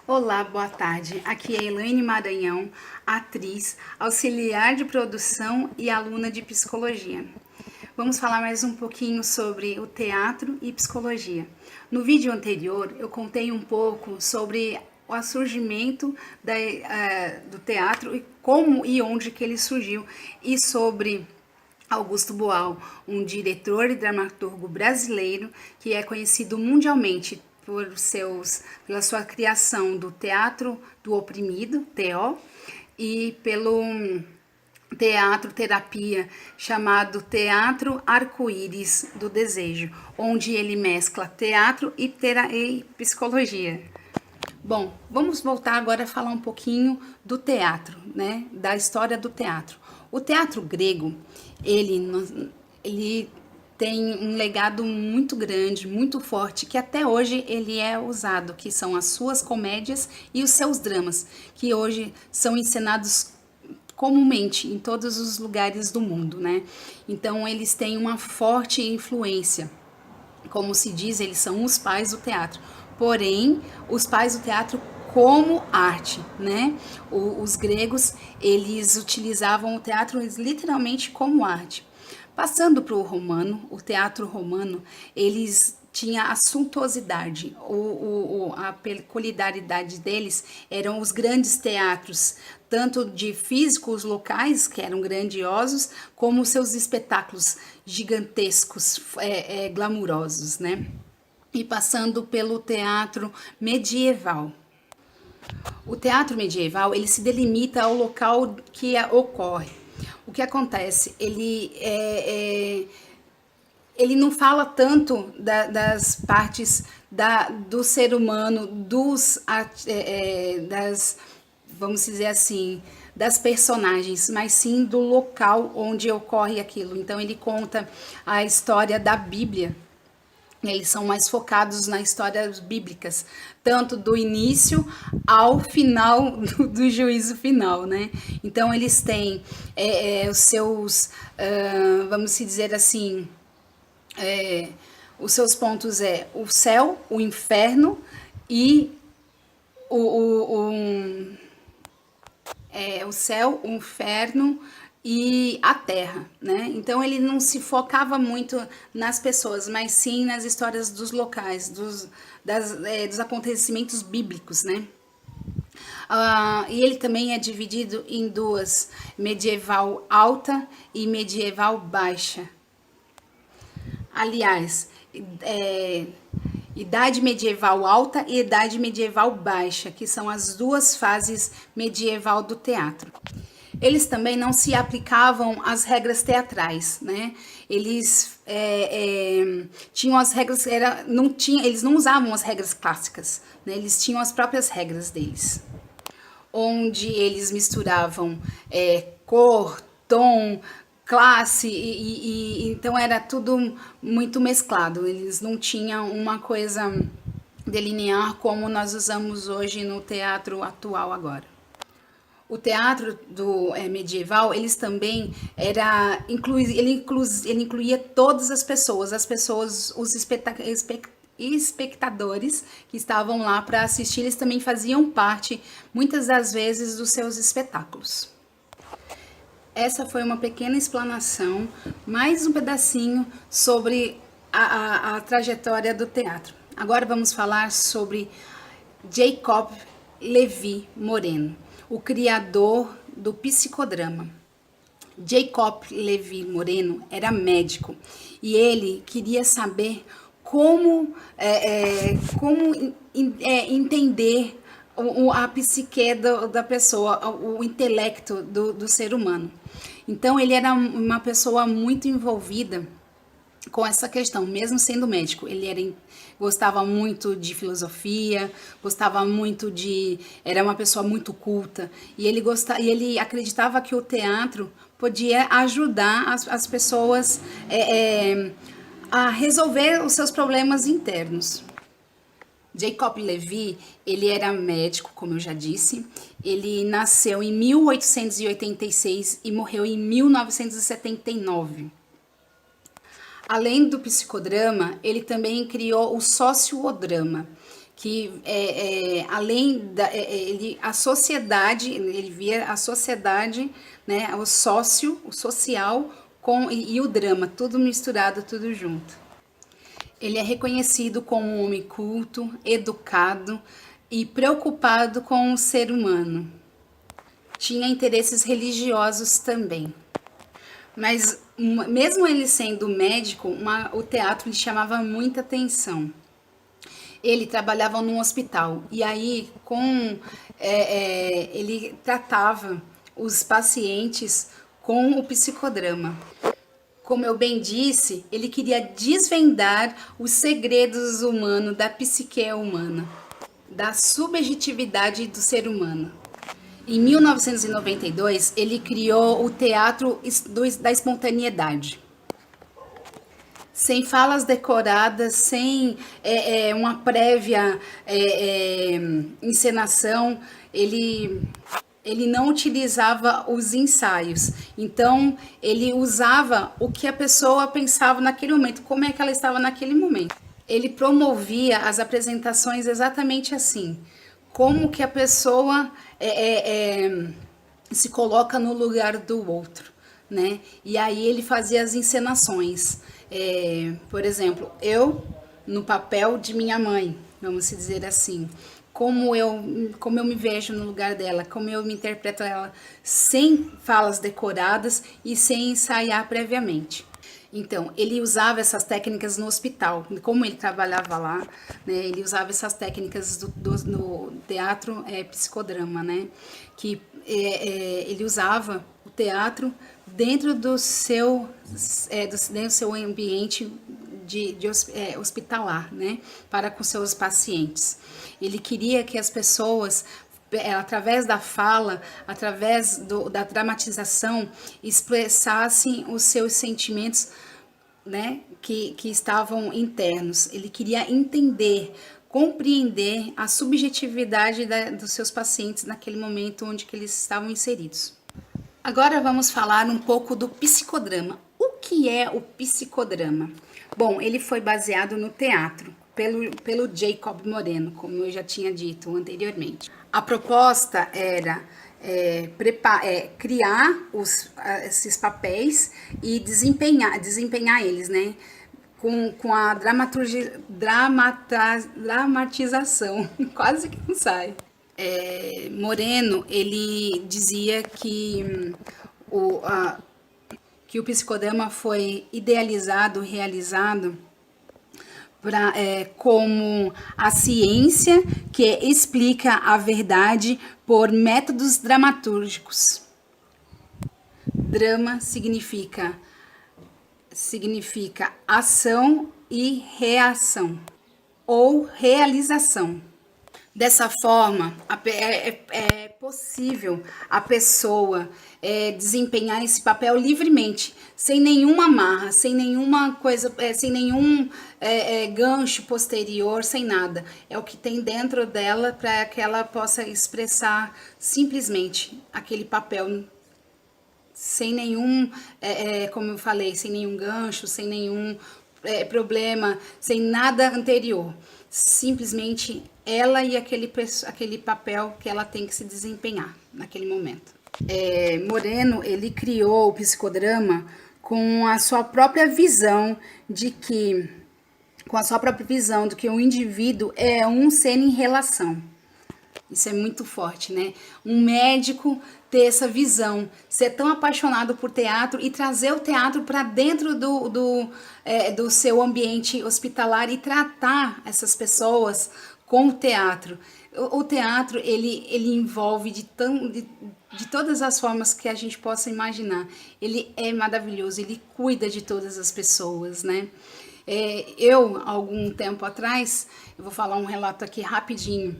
Olá, boa tarde. Aqui é Elaine Maranhão, atriz, auxiliar de produção e aluna de psicologia. Vamos falar mais um pouquinho sobre o teatro e psicologia. No vídeo anterior, eu contei um pouco sobre o surgimento do teatro e como e onde que ele surgiu, e sobre Augusto Boal, um diretor e dramaturgo brasileiro que é conhecido mundialmente pela sua criação do Teatro do Oprimido, TO, e pelo teatro terapia chamado Teatro Arco-Íris do Desejo, onde ele mescla teatro e psicologia. Bom, vamos voltar agora a falar um pouquinho do teatro, né? Da história do teatro. O teatro grego, ele tem um legado muito grande, muito forte, que até hoje ele é usado, que são as suas comédias e os seus dramas, que hoje são encenados comumente em todos os lugares do mundo, né? Então eles têm uma forte influência. Como se diz, eles são os pais do teatro. Porém, os pais do teatro como arte, né? Os gregos, eles utilizavam o teatro literalmente como arte. Passando para o romano, o teatro romano, eles tinha a suntuosidade, a peculiaridade deles eram os grandes teatros, tanto de físicos locais, que eram grandiosos, como seus espetáculos gigantescos, glamurosos, né? E passando pelo teatro medieval. O teatro medieval, ele se delimita ao local que ocorre. O que acontece? Ele não fala tanto das partes do ser humano, vamos dizer assim, das personagens, mas sim do local onde ocorre aquilo. Então ele conta a história da Bíblia. Eles são mais focados nas histórias bíblicas, tanto do início ao final do juízo final, né? Então eles têm os seus, vamos dizer assim, os seus pontos o céu, o inferno e o, o, o, o céu, o inferno e a terra, né? Então ele não se focava muito nas pessoas, mas sim nas histórias dos locais, dos acontecimentos bíblicos, né? E ele também é dividido em duas, medieval alta e medieval baixa. Aliás, Idade medieval alta e idade medieval baixa, que são as duas fases medieval do teatro. Eles também não se aplicavam às regras teatrais, né? Eles tinham as regras, eles não usavam as regras clássicas, né? Eles tinham as próprias regras deles, onde eles misturavam cor, tom, classe, então era tudo muito mesclado. Eles não tinham uma coisa delinear como nós usamos hoje no teatro atual agora. O teatro do medieval, eles também ele incluía todas as pessoas, os espectadores que estavam lá para assistir, eles também faziam parte, muitas das vezes, dos seus espetáculos. Essa foi uma pequena explanação, mais um pedacinho sobre a trajetória do teatro. Agora vamos falar sobre Jacob Levi Moreno, o criador do psicodrama. Jacob Levi Moreno era médico e ele queria saber como entender a psique da pessoa, o intelecto do ser humano. Então ele era uma pessoa muito envolvida com essa questão, mesmo sendo médico. Gostava muito de filosofia, era uma pessoa muito culta, e ele acreditava que o teatro podia ajudar as pessoas a resolver os seus problemas internos. Jacob Levi, ele era médico, como eu já disse. Ele nasceu em 1886 e morreu em 1979. Além do psicodrama, ele também criou o sociodrama, que além da a sociedade, ele via a sociedade, né, o social com e o drama, tudo misturado, tudo junto. Ele é reconhecido como um homem culto, educado e preocupado com o ser humano. Tinha interesses religiosos também. Mas mesmo ele sendo médico, o teatro lhe chamava muita atenção. Ele trabalhava num hospital e aí ele tratava os pacientes com o psicodrama. Como eu bem disse, ele queria desvendar os segredos humanos, da psique humana, da subjetividade do ser humano. Em 1992, ele criou o Teatro da Espontaneidade. Sem falas decoradas, sem uma prévia encenação, ele não utilizava os ensaios. Então, ele usava o que a pessoa pensava naquele momento, como é que ela estava naquele momento. Ele promovia as apresentações exatamente assim, como que a pessoa se coloca no lugar do outro, né? E aí ele fazia as encenações. Por exemplo, eu no papel de minha mãe, vamos dizer assim, como eu me vejo no lugar dela, como eu me interpreto ela, sem falas decoradas e sem ensaiar previamente. Então, ele usava essas técnicas no hospital, como ele trabalhava lá, né, ele usava essas técnicas no teatro psicodrama, né, que ele usava o teatro dentro do seu, dentro do seu ambiente hospitalar, né, para com seus pacientes. Ele queria que as pessoas, através da fala, através da dramatização, expressassem os seus sentimentos, né, que estavam internos. Ele queria entender, compreender a subjetividade dos seus pacientes naquele momento onde que eles estavam inseridos. Agora vamos falar um pouco do psicodrama. O que é o psicodrama? Bom, ele foi baseado no teatro, pelo Jacob Moreno, como eu já tinha dito anteriormente. A proposta era criar esses papéis e desempenhar eles, né? Com a dramatização, quase que não sai. Moreno, ele dizia que que o psicodrama foi idealizado, realizado como a ciência que explica a verdade por métodos dramatúrgicos. Drama significa ação e reação, ou realização. Dessa forma, é possível a pessoa desempenhar esse papel livremente, sem nenhuma amarra, sem nenhuma coisa, sem nenhum gancho posterior, sem nada. É o que tem dentro dela para que ela possa expressar simplesmente aquele papel, sem nenhum, como eu falei, sem nenhum gancho, sem nenhum problema, sem nada anterior. Simplesmente ela e aquele papel que ela tem que se desempenhar naquele momento. Moreno, ele criou o psicodrama com a sua própria visão de que o indivíduo é um ser em relação. Isso é muito forte, né? Um médico ter essa visão, ser tão apaixonado por teatro e trazer o teatro para dentro do seu ambiente hospitalar e tratar essas pessoas com o teatro. O teatro, ele envolve de todas as formas que a gente possa imaginar. Ele é maravilhoso, ele cuida de todas as pessoas, né? Eu, algum tempo atrás, eu vou falar um relato aqui rapidinho.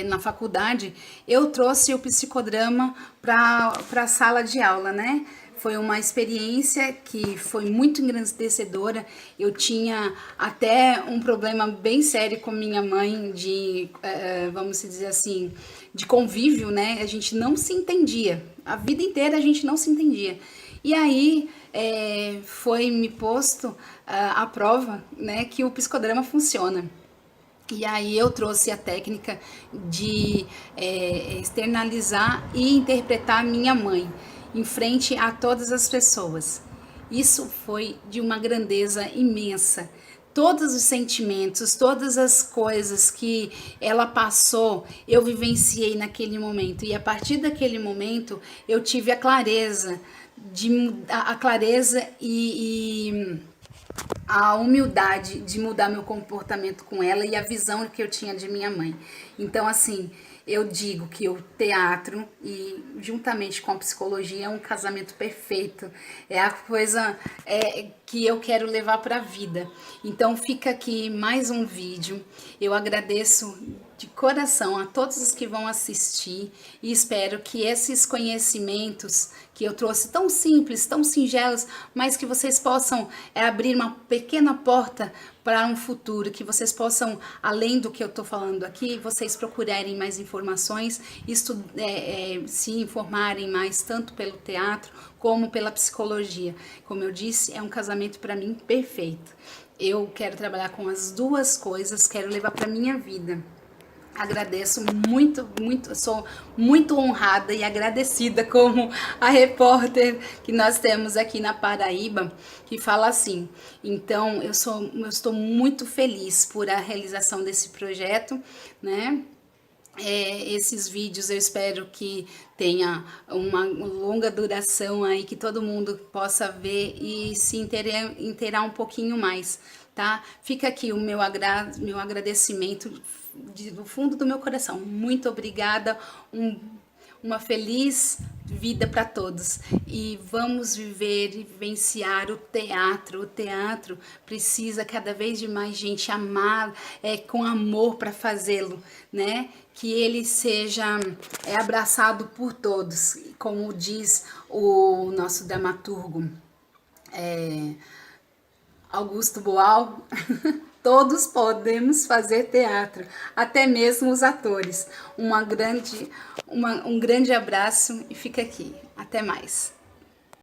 Na faculdade, eu trouxe o psicodrama para a sala de aula, né? Foi uma experiência que foi muito engrandecedora. Eu tinha até um problema bem sério com minha mãe vamos dizer assim, de convívio, né? A gente não se entendia. A vida inteira a gente não se entendia. E aí foi me posto à prova, né, que o psicodrama funciona. E aí eu trouxe a técnica de externalizar e interpretar minha mãe em frente a todas as pessoas. Isso foi de uma grandeza imensa. Todos os sentimentos, todas as coisas que ela passou, eu vivenciei naquele momento. E a partir daquele momento, eu tive a clareza a clareza a humildade de mudar meu comportamento com ela e a visão que eu tinha de minha mãe. Então, assim, eu digo que o teatro e juntamente com a psicologia é um casamento perfeito. É a coisa que eu quero levar para a vida. Então, fica aqui mais um vídeo. Eu agradeço de coração a todos os que vão assistir e espero que esses conhecimentos que eu trouxe tão simples, tão singelos, mas que vocês possam abrir uma pequena porta para um futuro, que vocês possam, além do que eu estou falando aqui, vocês procurarem mais informações, se informarem mais tanto pelo teatro como pela psicologia. Como eu disse, é um casamento para mim perfeito. Eu quero trabalhar com as duas coisas, quero levar para minha vida. Agradeço muito, muito, sou muito honrada e agradecida como a repórter que nós temos aqui na Paraíba, que fala assim. Então, eu estou muito feliz por a realização desse projeto, né? Esses vídeos eu espero que tenha uma longa duração aí, que todo mundo possa ver e se inteirar um pouquinho mais, tá? Fica aqui o meu agradecimento do fundo do meu coração. Muito obrigada, uma feliz vida para todos e vamos viver e vivenciar o teatro. O teatro precisa cada vez de mais gente amar com amor para fazê-lo, né? Que ele seja abraçado por todos, como diz o nosso dramaturgo Augusto Boal. Todos podemos fazer teatro, até mesmo os atores. Um grande abraço e fica aqui. Até mais.